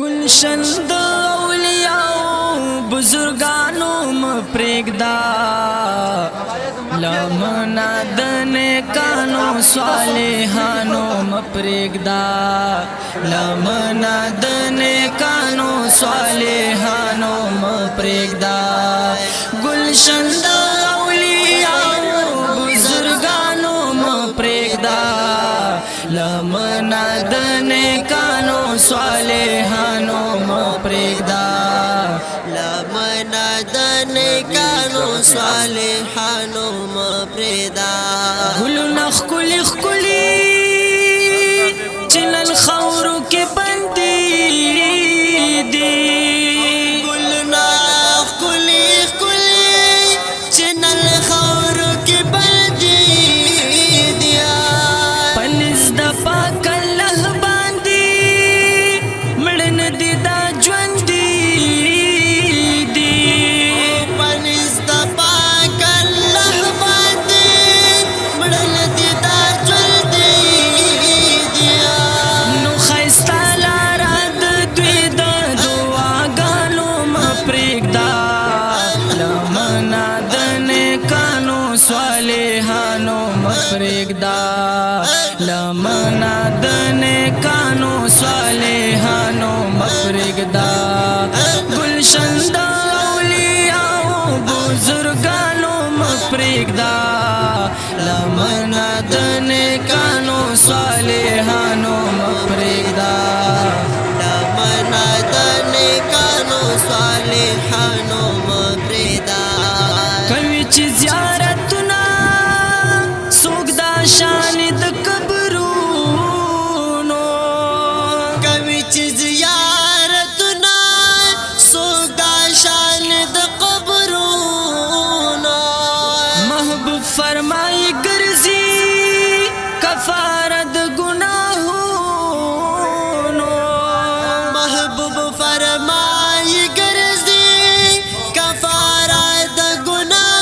گلشن د اولیاء بزرگانو مپریگدا لمنا د نیکانو صالحانو مپریگدا لمنا د نیکانو صالحانو مپریگدا گلشن د اولیاء بزرگانو مپریگدا لمنا د نیکانو صالحانو مپریگدا لمنا د نیکانو صالحانو مپریدا گلونه خکلی خکلی چنل خورو کې بندي دي گلنا خکلی خکلی چنل خورو کې بندي دیا پنځ د پاک الله باندې مړن دي دا ژوند دي پنځ د پاک الله باندې مړن دي دا ژوند دیا نو خیستا لارا د دوی د دعاګانو مپریږدا لمنا د نیکانو صالحانو مپریږدا